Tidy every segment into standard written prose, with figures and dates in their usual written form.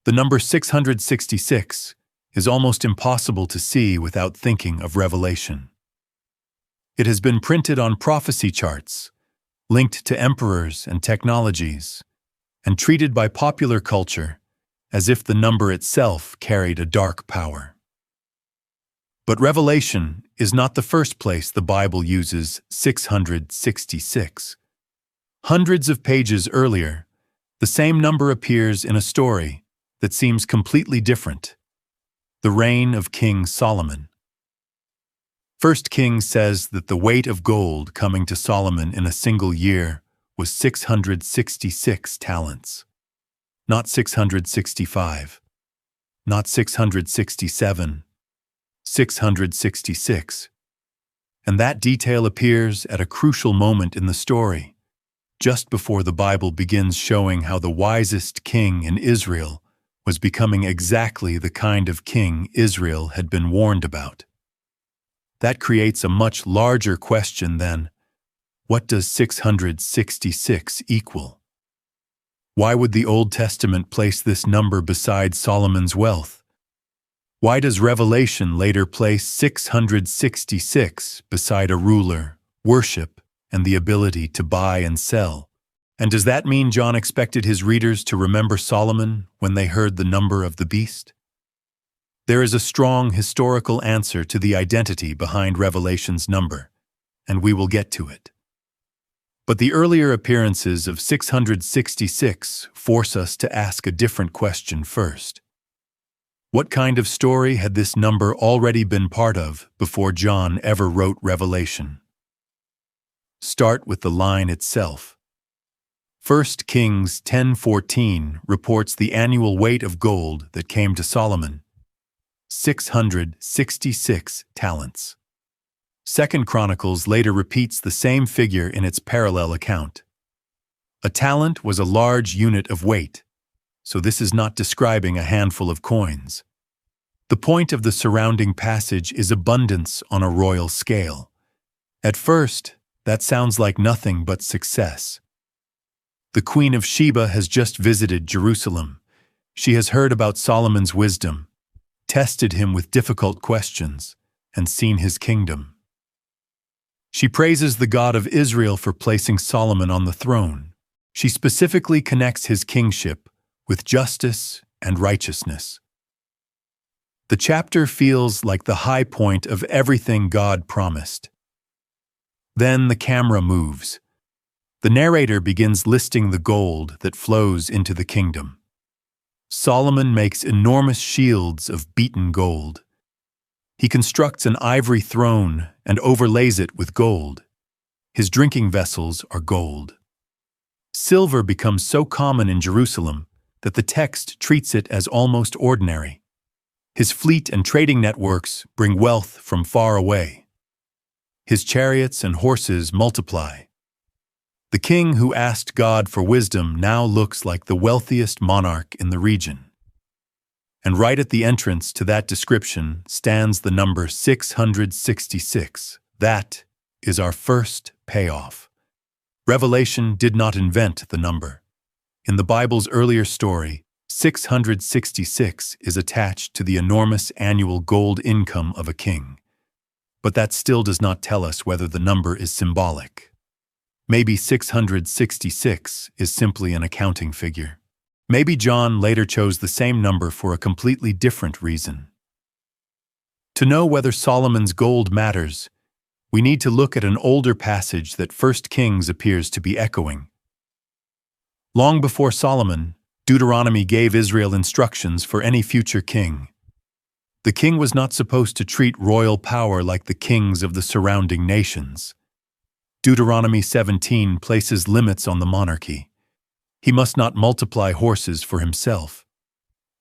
The number 666 is almost impossible to see without thinking of Revelation. It has been printed on prophecy charts, linked to emperors and technologies, and treated by popular culture as if the number itself carried a dark power. But Revelation is not the first place the Bible uses 666. Hundreds of pages earlier, the same number appears in a story that seems completely different: the reign of King Solomon. 1 Kings says that the weight of gold coming to Solomon in a single year was 666 talents. Not 665, not 667, 666. And that detail appears at a crucial moment in the story, just before the Bible begins showing how the wisest king in Israel was becoming exactly the kind of king Israel had been warned about. That creates a much larger question then: what does 666 equal? Why would the Old Testament place this number beside Solomon's wealth? Why does Revelation later place 666 beside a ruler, worship, and the ability to buy and sell? And does that mean John expected his readers to remember Solomon when they heard the number of the beast? There is a strong historical answer to the identity behind Revelation's number, and we will get to it. But the earlier appearances of 666 force us to ask a different question first. What kind of story had this number already been part of before John ever wrote Revelation? Start with the line itself. 1 Kings 10:14 reports the annual weight of gold that came to Solomon: 666 talents. 2 Chronicles later repeats the same figure in its parallel account. A talent was a large unit of weight, so this is not describing a handful of coins. The point of the surrounding passage is abundance on a royal scale. At first, that sounds like nothing but success. The Queen of Sheba has just visited Jerusalem. She has heard about Solomon's wisdom, tested him with difficult questions, and seen his kingdom. She praises the God of Israel for placing Solomon on the throne. She specifically connects his kingship with justice and righteousness. The chapter feels like the high point of everything God promised. Then the camera moves. The narrator begins listing the gold that flows into the kingdom. Solomon makes enormous shields of beaten gold. He constructs an ivory throne and overlays it with gold. His drinking vessels are gold. Silver becomes so common in Jerusalem that the text treats it as almost ordinary. His fleet and trading networks bring wealth from far away. His chariots and horses multiply. The king who asked God for wisdom now looks like the wealthiest monarch in the region. And right at the entrance to that description stands the number 666. That is our first payoff. Revelation did not invent the number. In the Bible's earlier story, 666 is attached to the enormous annual gold income of a king. But that still does not tell us whether the number is symbolic. Maybe 666 is simply an accounting figure. Maybe John later chose the same number for a completely different reason. To know whether Solomon's gold matters, we need to look at an older passage that 1 Kings appears to be echoing. Long before Solomon, Deuteronomy gave Israel instructions for any future king. The king was not supposed to treat royal power like the kings of the surrounding nations. Deuteronomy 17 places limits on the monarchy. He must not multiply horses for himself.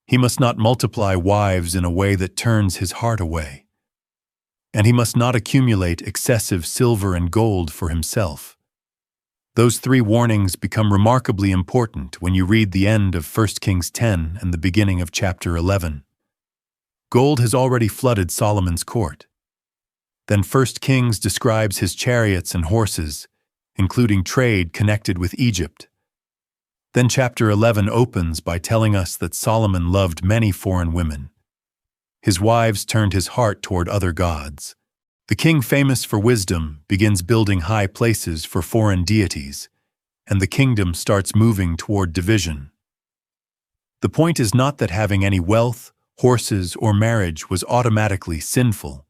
He must not multiply wives in a way that turns his heart away. And he must not accumulate excessive silver and gold for himself. Those three warnings become remarkably important when you read the end of 1 Kings 10 and the beginning of chapter 11. Gold has already flooded Solomon's court. Then 1 Kings describes his chariots and horses, including trade connected with Egypt. Then chapter 11 opens by telling us that Solomon loved many foreign women. His wives turned his heart toward other gods. The king, famous for wisdom, begins building high places for foreign deities, and the kingdom starts moving toward division. The point is not that having any wealth, horses, or marriage was automatically sinful.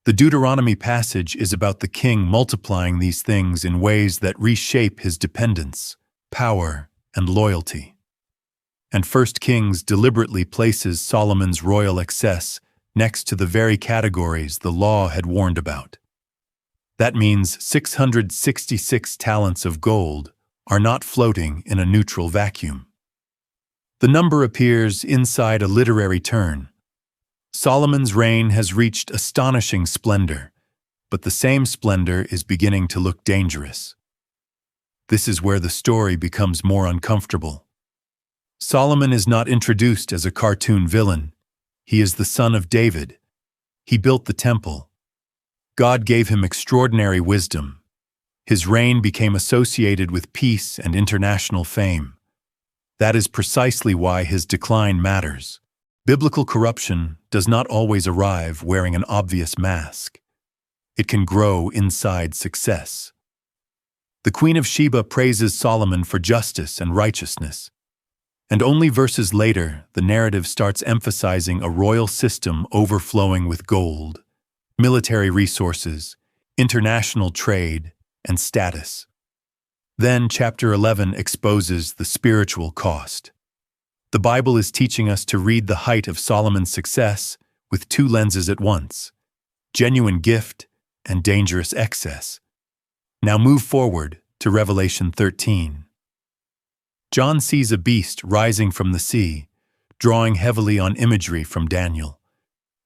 The Deuteronomy passage is about the king multiplying these things in ways that reshape his dependence, power, and loyalty. And 1 Kings deliberately places Solomon's royal excess next to the very categories the law had warned about. That means 666 talents of gold are not floating in a neutral vacuum. The number appears inside a literary turn. Solomon's reign has reached astonishing splendor, but the same splendor is beginning to look dangerous. This is where the story becomes more uncomfortable. Solomon is not introduced as a cartoon villain. He is the son of David. He built the temple. God gave him extraordinary wisdom. His reign became associated with peace and international fame. That is precisely why his decline matters. Biblical corruption does not always arrive wearing an obvious mask. It can grow inside success. The Queen of Sheba praises Solomon for justice and righteousness. And only verses later, the narrative starts emphasizing a royal system overflowing with gold, military resources, international trade, and status. Then chapter 11 exposes the spiritual cost. The Bible is teaching us to read the height of Solomon's success with two lenses at once: genuine gift and dangerous excess. Now move forward to Revelation 13. John sees a beast rising from the sea, drawing heavily on imagery from Daniel.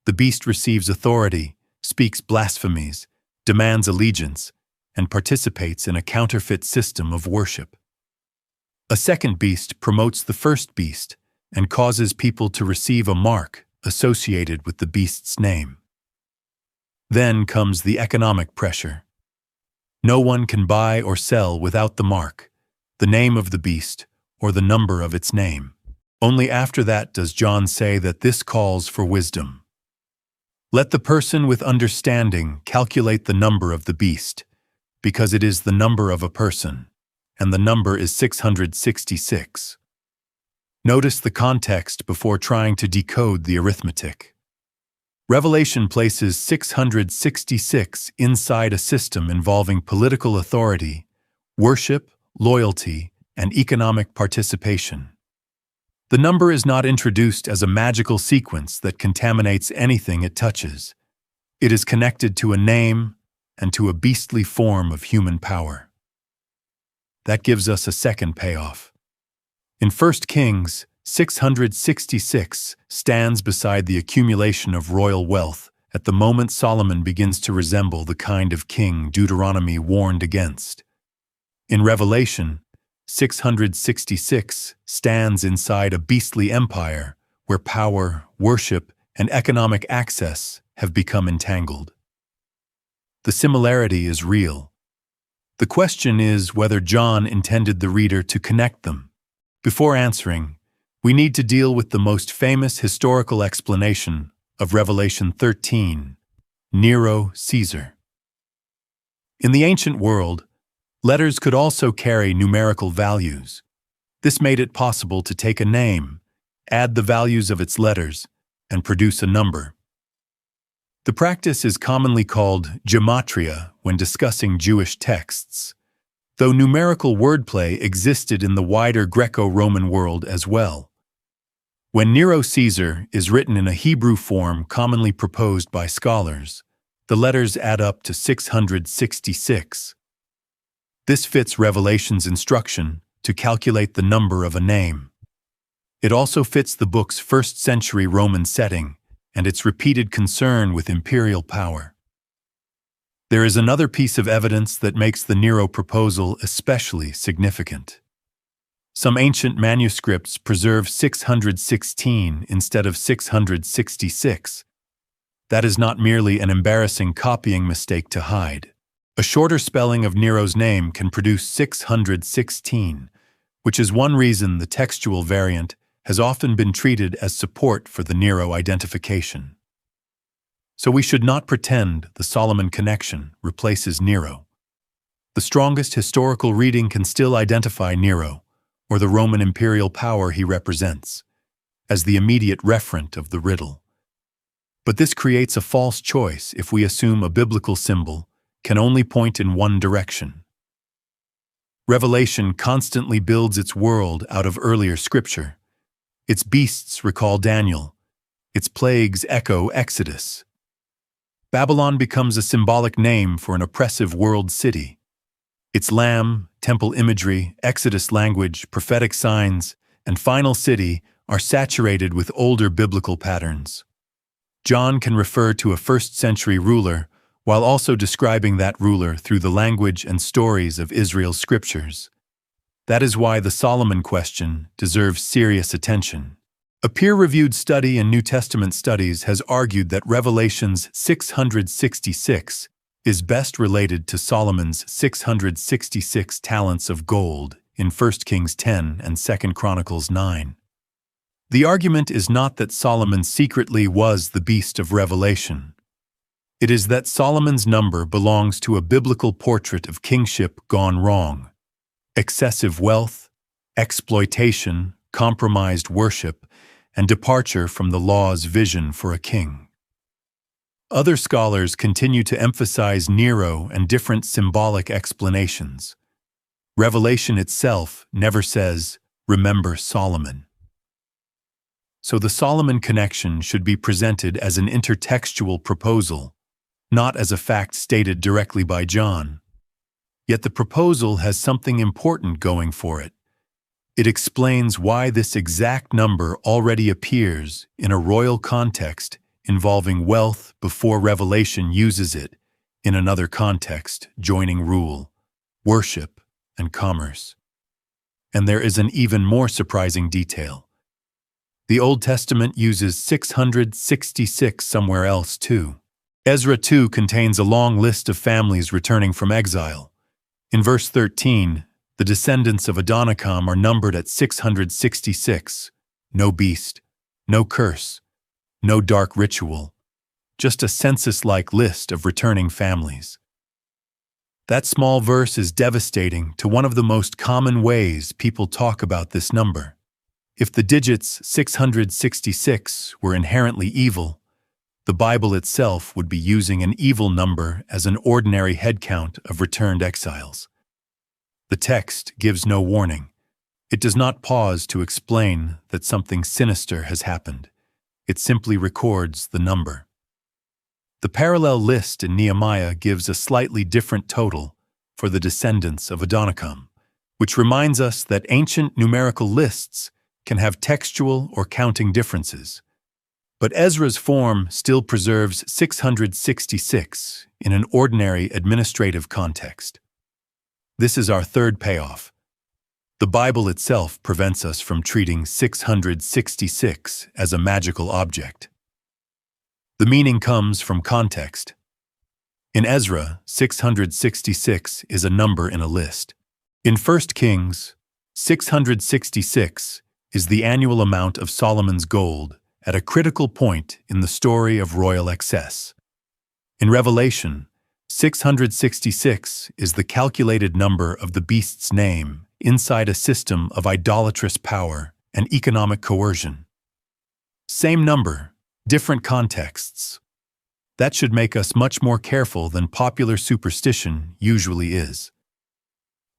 The beast receives authority, speaks blasphemies, demands allegiance, and participates in a counterfeit system of worship. A second beast promotes the first beast and causes people to receive a mark associated with the beast's name. Then comes the economic pressure. No one can buy or sell without the mark, the name of the beast, or the number of its name. Only after that does John say that this calls for wisdom. Let the person with understanding calculate the number of the beast, because it is the number of a person, and the number is 666. Notice the context before trying to decode the arithmetic. Revelation places 666 inside a system involving political authority, worship, loyalty, and economic participation. The number is not introduced as a magical sequence that contaminates anything it touches. It is connected to a name and to a beastly form of human power. That gives us a second payoff. In 1 Kings, 666 stands beside the accumulation of royal wealth at the moment Solomon begins to resemble the kind of king Deuteronomy warned against. In Revelation, 666 stands inside a beastly empire where power, worship, and economic access have become entangled. The similarity is real. The question is whether John intended the reader to connect them. Before answering, we need to deal with the most famous historical explanation of Revelation 13, Nero Caesar. In the ancient world, letters could also carry numerical values. This made it possible to take a name, add the values of its letters, and produce a number. The practice is commonly called gematria when discussing Jewish texts, though numerical wordplay existed in the wider Greco-Roman world as well. When Nero Caesar is written in a Hebrew form commonly proposed by scholars, the letters add up to 666. This fits Revelation's instruction to calculate the number of a name. It also fits the book's first-century Roman setting and its repeated concern with imperial power. There is another piece of evidence that makes the Nero proposal especially significant. Some ancient manuscripts preserve 616 instead of 666. That is not merely an embarrassing copying mistake to hide. A shorter spelling of Nero's name can produce 616, which is one reason the textual variant has often been treated as support for the Nero identification. So we should not pretend the Solomon connection replaces Nero. The strongest historical reading can still identify Nero, or the Roman imperial power he represents, as the immediate referent of the riddle. But this creates a false choice if we assume a biblical symbol can only point in one direction. Revelation constantly builds its world out of earlier scripture. Its beasts recall Daniel. Its plagues echo Exodus. Babylon becomes a symbolic name for an oppressive world city. Its lamb, temple imagery, Exodus language, prophetic signs, and final city are saturated with older biblical patterns. John can refer to a first-century ruler while also describing that ruler through the language and stories of Israel's scriptures. That is why the Solomon question deserves serious attention. A peer-reviewed study in New Testament studies has argued that Revelation's 666 is best related to Solomon's 666 talents of gold in 1 Kings 10 and 2 Chronicles 9. The argument is not that Solomon secretly was the beast of Revelation. It is that Solomon's number belongs to a biblical portrait of kingship gone wrong. Excessive wealth, exploitation, compromised worship, and departure from the law's vision for a king. Other scholars continue to emphasize Nero and different symbolic explanations. Revelation itself never says, "Remember Solomon." So the Solomon connection should be presented as an intertextual proposal, not as a fact stated directly by John. Yet the proposal has something important going for it. It explains why this exact number already appears in a royal context involving wealth before Revelation uses it in another context, joining rule, worship, and commerce. And there is an even more surprising detail. The Old Testament uses 666 somewhere else too. Ezra 2 contains a long list of families returning from exile. In verse 13, the descendants of Adonikam are numbered at 666. No beast, no curse, no dark ritual, just a census-like list of returning families. That small verse is devastating to one of the most common ways people talk about this number. If the digits 666 were inherently evil, the Bible itself would be using an evil number as an ordinary headcount of returned exiles. The text gives no warning. It does not pause to explain that something sinister has happened. It simply records the number. The parallel list in Nehemiah gives a slightly different total for the descendants of Adonikam, which reminds us that ancient numerical lists can have textual or counting differences. But Ezra's form still preserves 666 in an ordinary administrative context. This is our third payoff. The Bible itself prevents us from treating 666 as a magical object. The meaning comes from context. In Ezra, 666 is a number in a list. In 1 Kings, 666 is the annual amount of Solomon's gold at a critical point in the story of royal excess. In Revelation, 666 is the calculated number of the beast's name inside a system of idolatrous power and economic coercion. Same number, different contexts. That should make us much more careful than popular superstition usually is.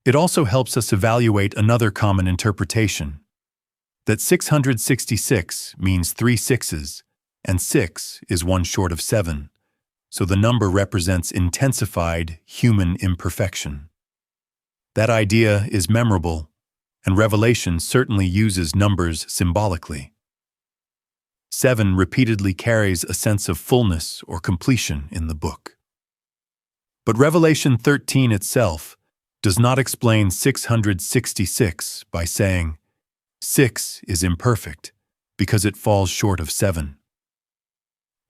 It also helps us evaluate another common interpretation, that 666 means 3 sixes, and 6 is one short of 7, so the number represents intensified human imperfection. That idea is memorable, and Revelation certainly uses numbers symbolically. 7 repeatedly carries a sense of fullness or completion in the book. But Revelation 13 itself does not explain 666 by saying, 6 is imperfect because it falls short of 7.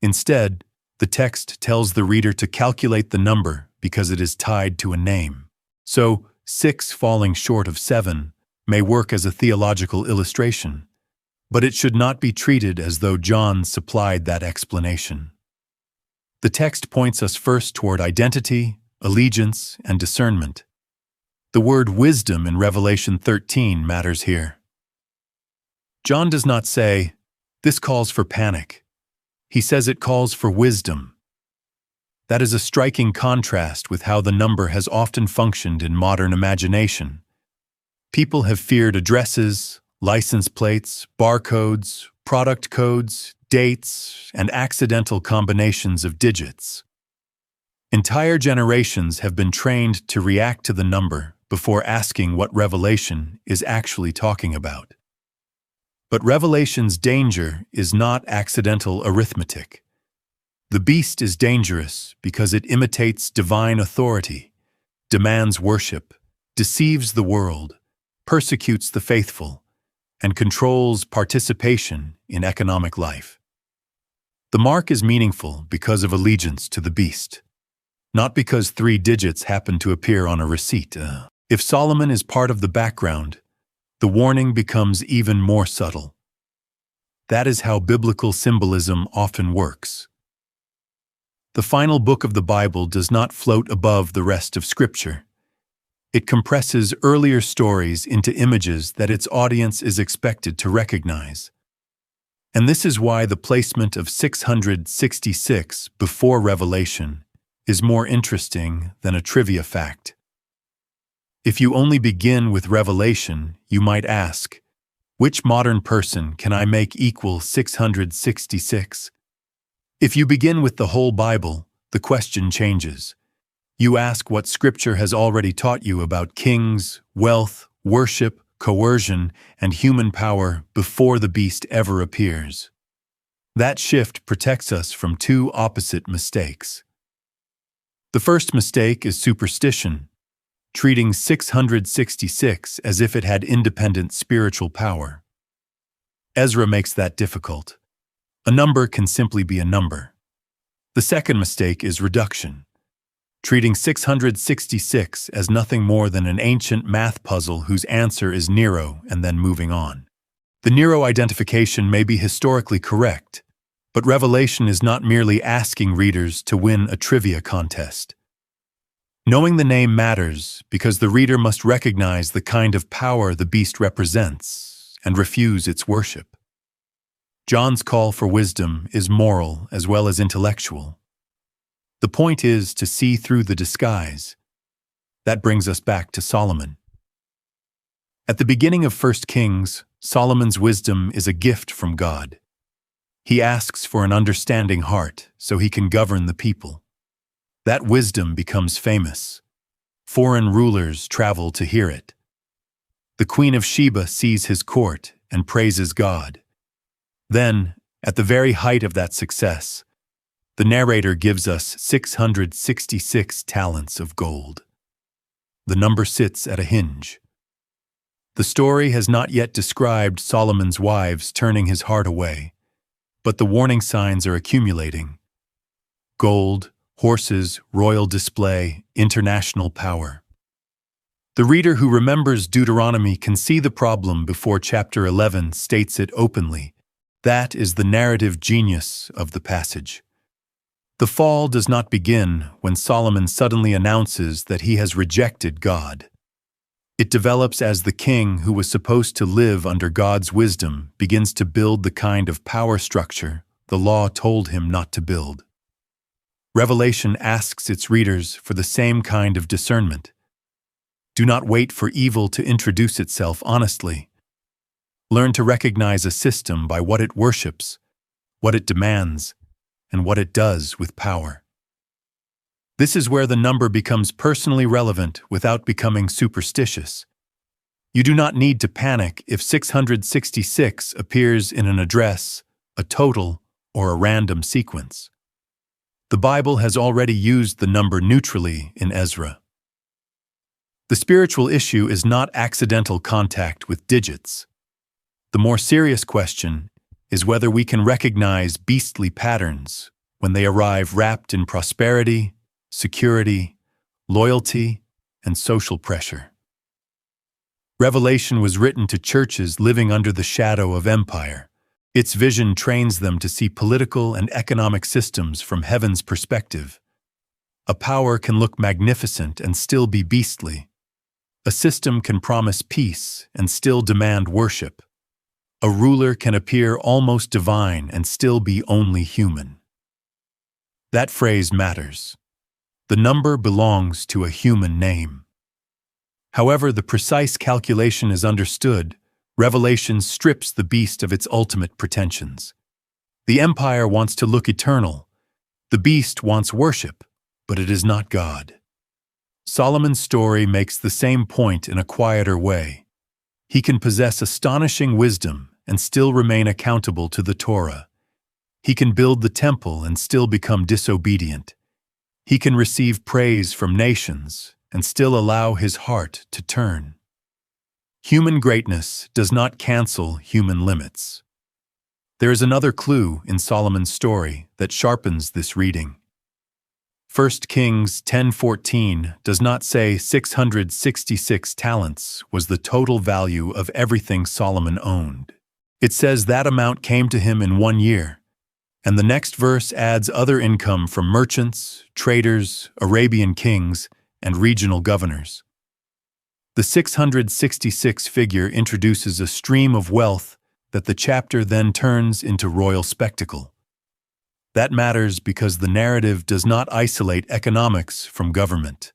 Instead, the text tells the reader to calculate the number because it is tied to a name. So, 6 falling short of 7 may work as a theological illustration, but it should not be treated as though John supplied that explanation. The text points us first toward identity, allegiance, and discernment. The word wisdom in Revelation 13 matters here. John does not say, "This calls for panic." He says it calls for wisdom. That is a striking contrast with how the number has often functioned in modern imagination. People have feared addresses, license plates, barcodes, product codes, dates, and accidental combinations of digits. Entire generations have been trained to react to the number before asking what Revelation is actually talking about. But Revelation's danger is not accidental arithmetic. The beast is dangerous because it imitates divine authority, demands worship, deceives the world, persecutes the faithful, and controls participation in economic life. The mark is meaningful because of allegiance to the beast, not because 3 digits happen to appear on a receipt. If Solomon is part of the background, the warning becomes even more subtle. That is how biblical symbolism often works. The final book of the Bible does not float above the rest of Scripture. It compresses earlier stories into images that its audience is expected to recognize. And this is why the placement of 666 before Revelation is more interesting than a trivia fact. If you only begin with Revelation, you might ask, which modern person can I make equal 666? If you begin with the whole Bible, the question changes. You ask what Scripture has already taught you about kings, wealth, worship, coercion, and human power before the beast ever appears. That shift protects us from 2 opposite mistakes. The first mistake is superstition, treating 666 as if it had independent spiritual power. Ezra makes that difficult. A number can simply be a number. The second mistake is reduction, treating 666 as nothing more than an ancient math puzzle whose answer is Nero and then moving on. The Nero identification may be historically correct, but Revelation is not merely asking readers to win a trivia contest. Knowing the name matters because the reader must recognize the kind of power the beast represents and refuse its worship. John's call for wisdom is moral as well as intellectual. The point is to see through the disguise. That brings us back to Solomon. At the beginning of 1 Kings, Solomon's wisdom is a gift from God. He asks for an understanding heart so he can govern the people. That wisdom becomes famous. Foreign rulers travel to hear it. The Queen of Sheba sees his court and praises God. Then, at the very height of that success, the narrator gives us 666 talents of gold. The number sits at a hinge. The story has not yet described Solomon's wives turning his heart away, but the warning signs are accumulating. Gold, horses, royal display, international power. The reader who remembers Deuteronomy can see the problem before chapter 11 states it openly. That is the narrative genius of the passage. The fall does not begin when Solomon suddenly announces that he has rejected God. It develops as the king who was supposed to live under God's wisdom begins to build the kind of power structure the law told him not to build. Revelation asks its readers for the same kind of discernment. Do not wait for evil to introduce itself honestly. Learn to recognize a system by what it worships, what it demands, and what it does with power. This is where the number becomes personally relevant without becoming superstitious. You do not need to panic if 666 appears in an address, a total, or a random sequence. The Bible has already used the number neutrally in Ezra. The spiritual issue is not accidental contact with digits. The more serious question is whether we can recognize beastly patterns when they arrive wrapped in prosperity, security, loyalty, and social pressure. Revelation was written to churches living under the shadow of empire. Its vision trains them to see political and economic systems from heaven's perspective. A power can look magnificent and still be beastly. A system can promise peace and still demand worship. A ruler can appear almost divine and still be only human. That phrase matters. The number belongs to a human name. However the precise calculation is understood, Revelation strips the beast of its ultimate pretensions. The empire wants to look eternal. The beast wants worship, but it is not God. Solomon's story makes the same point in a quieter way. He can possess astonishing wisdom and still remain accountable to the Torah. He can build the temple and still become disobedient. He can receive praise from nations and still allow his heart to turn. Human greatness does not cancel human limits. There is another clue in Solomon's story that sharpens this reading. 1 Kings 10:14 does not say 666 talents was the total value of everything Solomon owned. It says that amount came to him in 1 year, and the next verse adds other income from merchants, traders, Arabian kings, and regional governors. The 666 figure introduces a stream of wealth that the chapter then turns into royal spectacle. That matters because the narrative does not isolate economics from government.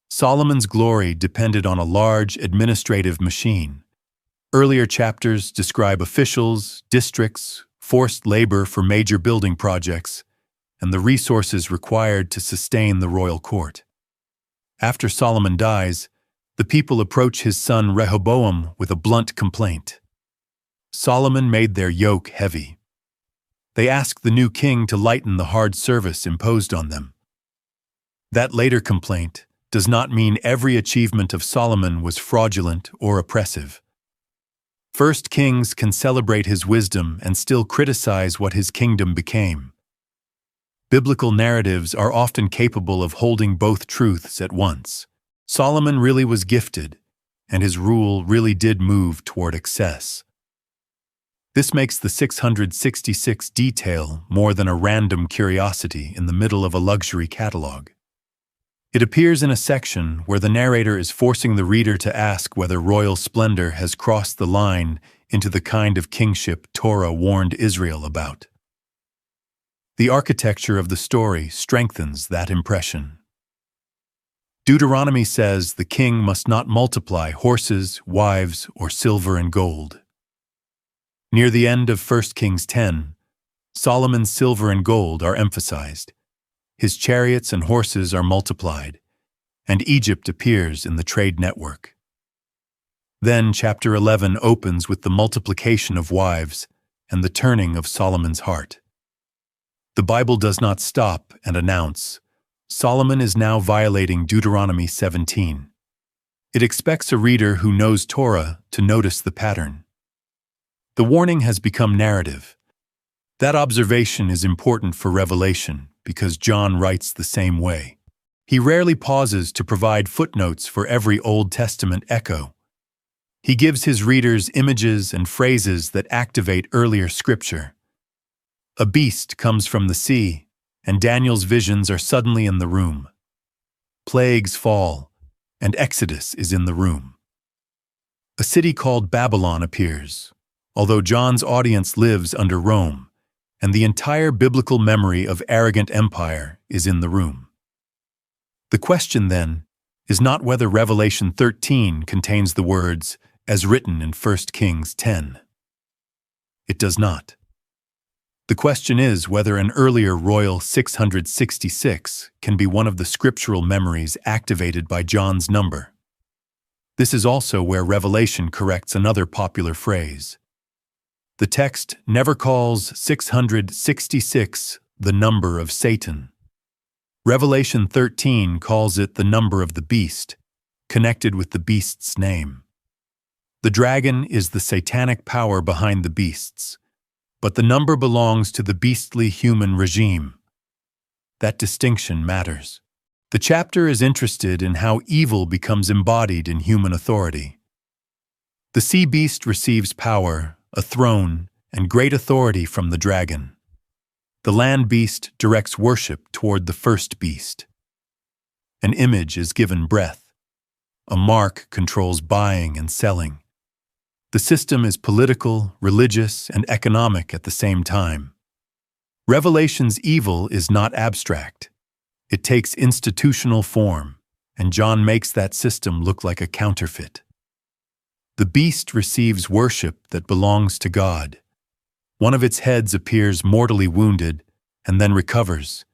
Solomon's glory depended on a large administrative machine. Earlier chapters describe officials, districts, forced labor for major building projects, and the resources required to sustain the royal court. After Solomon dies, the people approach his son Rehoboam with a blunt complaint. Solomon made their yoke heavy. They ask the new king to lighten the hard service imposed on them. That later complaint does not mean every achievement of Solomon was fraudulent or oppressive. 1 Kings can celebrate his wisdom and still criticize what his kingdom became. Biblical narratives are often capable of holding both truths at once. Solomon really was gifted, and his rule really did move toward excess. This makes the 666 detail more than a random curiosity in the middle of a luxury catalog. It appears in a section where the narrator is forcing the reader to ask whether royal splendor has crossed the line into the kind of kingship Torah warned Israel about. The architecture of the story strengthens that impression. Deuteronomy says the king must not multiply horses, wives, or silver and gold. Near the end of 1 Kings 10, Solomon's silver and gold are emphasized. His chariots and horses are multiplied, and Egypt appears in the trade network. Then chapter 11 opens with the multiplication of wives and the turning of Solomon's heart. The Bible does not stop and announce, Solomon is now violating Deuteronomy 17. It expects a reader who knows Torah to notice the pattern. The warning has become narrative. That observation is important for Revelation because John writes the same way. He rarely pauses to provide footnotes for every Old Testament echo. He gives his readers images and phrases that activate earlier scripture. A beast comes from the sea, and Daniel's visions are suddenly in the room. Plagues fall, and Exodus is in the room. A city called Babylon appears, although John's audience lives under Rome, and the entire biblical memory of arrogant empire is in the room. The question, then, is not whether Revelation 13 contains the words, as written in 1 Kings 10. It does not. The question is whether an earlier royal 666 can be one of the scriptural memories activated by John's number. This is also where Revelation corrects another popular phrase. The text never calls 666 the number of Satan. Revelation 13 calls it the number of the beast, connected with the beast's name. The dragon is the satanic power behind the beasts, but the number belongs to the beastly human regime. That distinction matters. The chapter is interested in how evil becomes embodied in human authority. The sea beast receives power, a throne, and great authority from the dragon. The land beast directs worship toward the first beast. An image is given breath. A mark controls buying and selling. The system is political, religious, and economic at the same time. Revelation's evil is not abstract. It takes institutional form, and John makes that system look like a counterfeit. The beast receives worship that belongs to God. One of its heads appears mortally wounded and then recovers,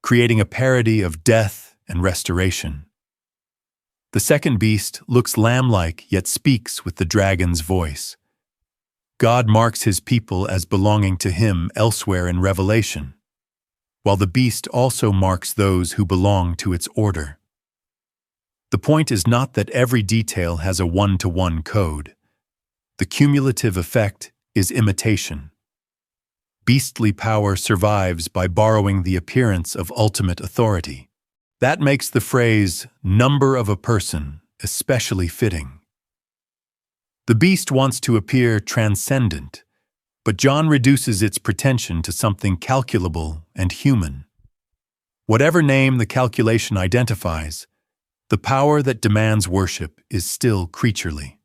creating a parody of death and restoration. The second beast looks lamb-like yet speaks with the dragon's voice. God marks his people as belonging to him elsewhere in Revelation, while the beast also marks those who belong to its order. The point is not that every detail has a one-to-one code. The cumulative effect is imitation. Beastly power survives by borrowing the appearance of ultimate authority. That makes the phrase, "number of a person," especially fitting. The beast wants to appear transcendent, but John reduces its pretension to something calculable and human. Whatever name the calculation identifies, the power that demands worship is still creaturely.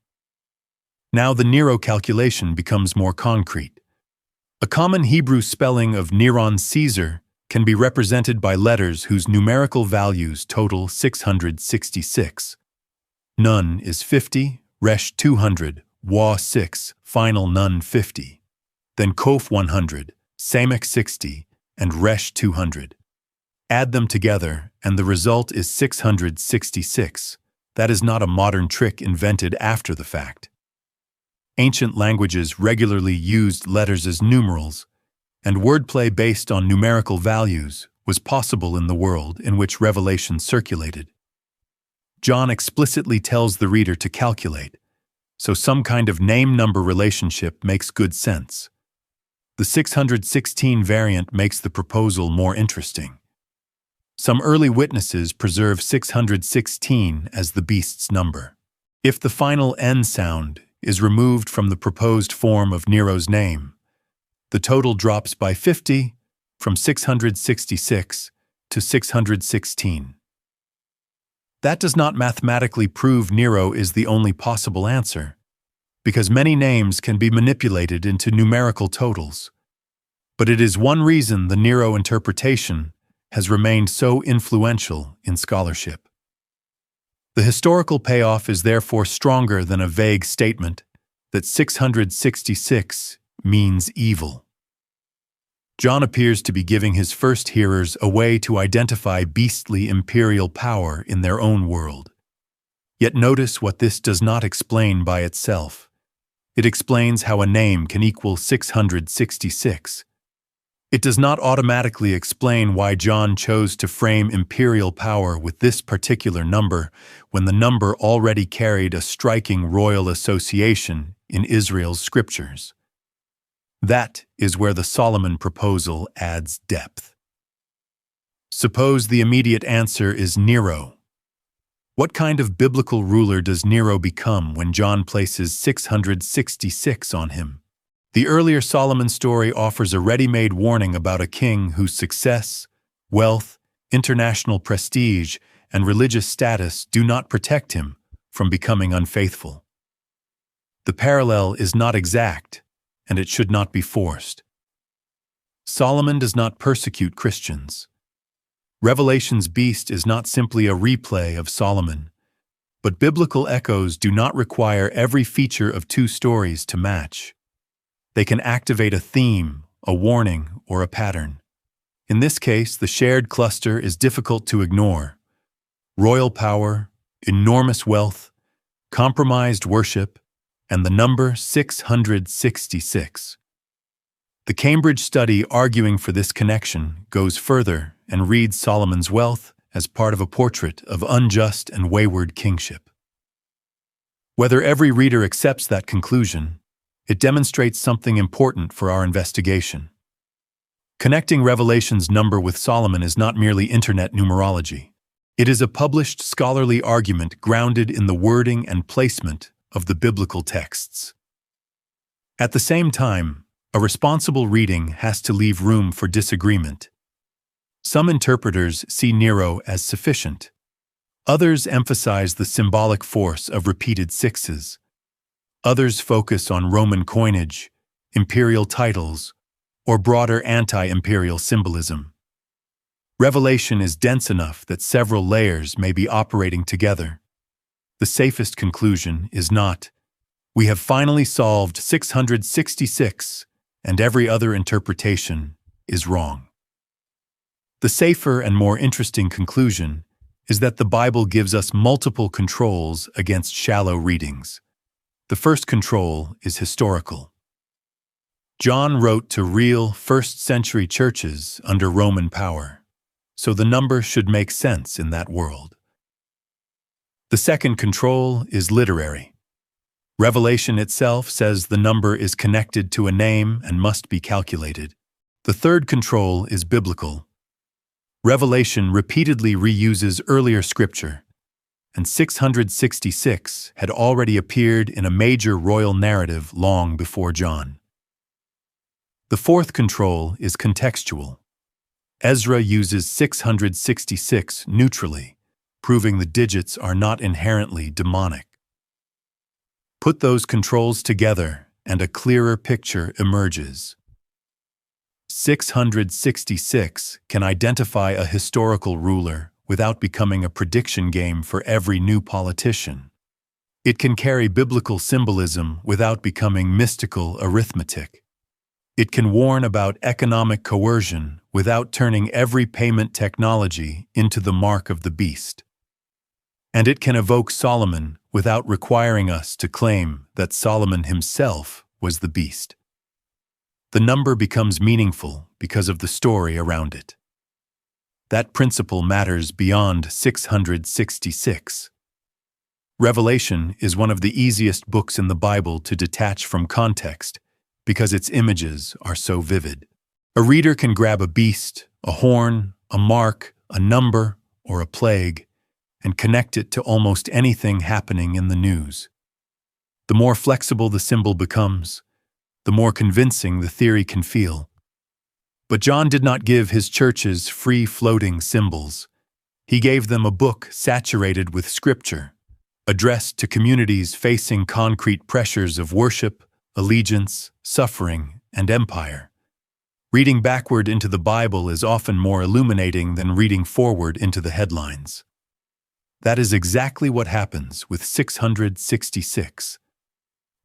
Now the Nero calculation becomes more concrete. A common Hebrew spelling of Nero Caesar can be represented by letters whose numerical values total 666. Nun is 50, Resh 200, Wa 6, final Nun 50. Then Kof 100, Samek 60, and Resh 200. Add them together, and the result is 666. That is not a modern trick invented after the fact. Ancient languages regularly used letters as numerals, and wordplay based on numerical values was possible in the world in which Revelation circulated. John explicitly tells the reader to calculate, so some kind of name-number relationship makes good sense. The 616 variant makes the proposal more interesting. Some early witnesses preserve 616 as the beast's number. If the final N sound is removed from the proposed form of Nero's name, the total drops by 50 from 666 to 616. That does not mathematically prove Nero is the only possible answer, because many names can be manipulated into numerical totals. But it is one reason the Nero interpretation has remained so influential in scholarship. The historical payoff is therefore stronger than a vague statement that 666 means evil. John appears to be giving his first hearers a way to identify beastly imperial power in their own world. Yet notice what this does not explain by itself. It explains how a name can equal 666. It does not automatically explain why John chose to frame imperial power with this particular number when the number already carried a striking royal association in Israel's scriptures. That is where the Solomon proposal adds depth. Suppose the immediate answer is Nero. What kind of biblical ruler does Nero become when John places 666 on him? The earlier Solomon story offers a ready-made warning about a king whose success, wealth, international prestige, and religious status do not protect him from becoming unfaithful. The parallel is not exact, and it should not be forced. Solomon does not persecute Christians. Revelation's beast is not simply a replay of Solomon, but biblical echoes do not require every feature of two stories to match. They can activate a theme, a warning, or a pattern. In this case, the shared cluster is difficult to ignore. Royal power, enormous wealth, compromised worship, and the number 666. The Cambridge study arguing for this connection goes further and reads Solomon's wealth as part of a portrait of unjust and wayward kingship. Whether every reader accepts that conclusion, it demonstrates something important for our investigation. Connecting Revelation's number with Solomon is not merely internet numerology. It is a published scholarly argument grounded in the wording and placement of the biblical texts. At the same time, a responsible reading has to leave room for disagreement. Some interpreters see Nero as sufficient. Others emphasize the symbolic force of repeated sixes. Others focus on Roman coinage, imperial titles, or broader anti-imperial symbolism. Revelation is dense enough that several layers may be operating together. The safest conclusion is not, "We have finally solved 666, and every other interpretation is wrong." The safer and more interesting conclusion is that the Bible gives us multiple controls against shallow readings. The first control is historical. John wrote to real first-century churches under Roman power, so the number should make sense in that world. The second control is literary. Revelation itself says the number is connected to a name and must be calculated. The third control is biblical. Revelation repeatedly reuses earlier scripture, and 666 had already appeared in a major royal narrative long before John. The fourth control is contextual. Ezra uses 666 neutrally, proving the digits are not inherently demonic. Put those controls together, and a clearer picture emerges. 666 can identify a historical ruler without becoming a prediction game for every new politician. It can carry biblical symbolism without becoming mystical arithmetic. It can warn about economic coercion without turning every payment technology into the mark of the beast. And it can evoke Solomon without requiring us to claim that Solomon himself was the beast. The number becomes meaningful because of the story around it. That principle matters beyond 666. Revelation is one of the easiest books in the Bible to detach from context because its images are so vivid. A reader can grab a beast, a horn, a mark, a number, or a plague, and connect it to almost anything happening in the news. The more flexible the symbol becomes, the more convincing the theory can feel. But John did not give his churches free-floating symbols. He gave them a book saturated with scripture, addressed to communities facing concrete pressures of worship, allegiance, suffering, and empire. Reading backward into the Bible is often more illuminating than reading forward into the headlines. That is exactly what happens with 666.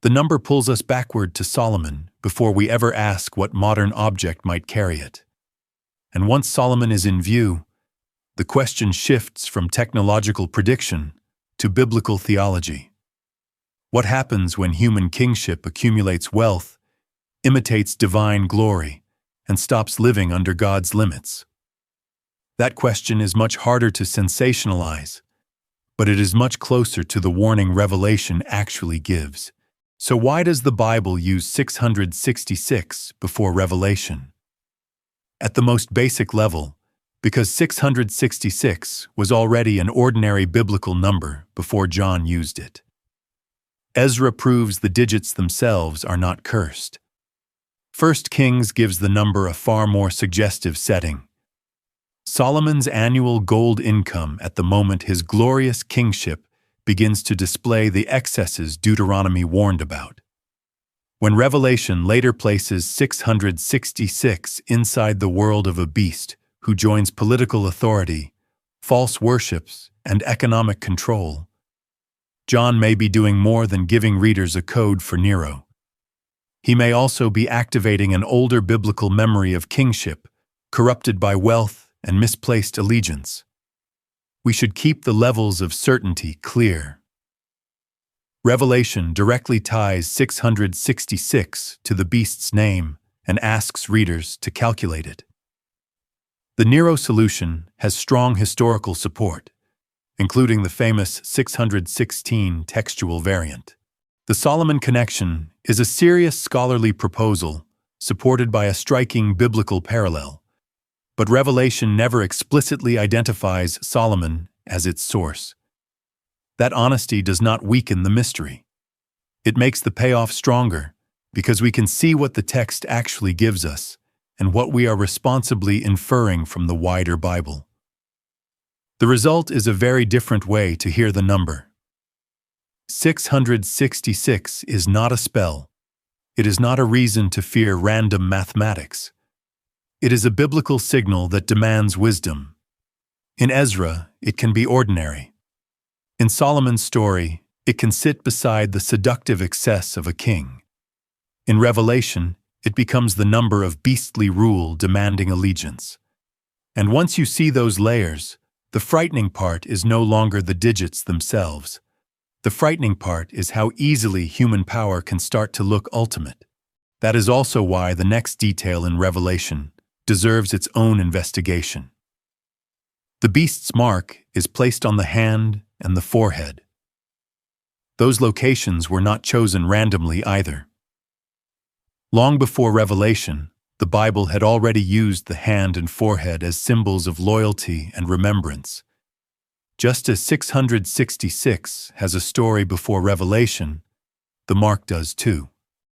The number pulls us backward to Solomon before we ever ask what modern object might carry it. And once Solomon is in view, the question shifts from technological prediction to biblical theology. What happens when human kingship accumulates wealth, imitates divine glory, and stops living under God's limits? That question is much harder to sensationalize, but it is much closer to the warning Revelation actually gives. So why does the Bible use 666 before Revelation? At the most basic level, because 666 was already an ordinary biblical number before John used it. Ezra proves the digits themselves are not cursed. 1 Kings gives the number a far more suggestive setting. Solomon's annual gold income at the moment his glorious kingship begins to display the excesses Deuteronomy warned about. When Revelation later places 666 inside the world of a beast who joins political authority, false worships, and economic control, John may be doing more than giving readers a code for Nero. He may also be activating an older biblical memory of kingship, corrupted by wealth and misplaced allegiance. We should keep the levels of certainty clear. Revelation directly ties 666 to the beast's name and asks readers to calculate it. The Nero solution has strong historical support, including the famous 616 textual variant. The Solomon connection is a serious scholarly proposal supported by a striking biblical parallel, but Revelation never explicitly identifies Solomon as its source. That honesty does not weaken the mystery. It makes the payoff stronger because we can see what the text actually gives us and what we are responsibly inferring from the wider Bible. The result is a very different way to hear the number. 666 is not a spell. It is not a reason to fear random mathematics. It is a biblical signal that demands wisdom. In Ezra, it can be ordinary. In Solomon's story, it can sit beside the seductive excess of a king. In Revelation, it becomes the number of beastly rule demanding allegiance. And once you see those layers, the frightening part is no longer the digits themselves. The frightening part is how easily human power can start to look ultimate. That is also why the next detail in Revelation deserves its own investigation. The beast's mark is placed on the hand and the forehead. Those locations were not chosen randomly either. Long before Revelation, the Bible had already used the hand and forehead as symbols of loyalty and remembrance. Just as 666 has a story before Revelation, the mark does too.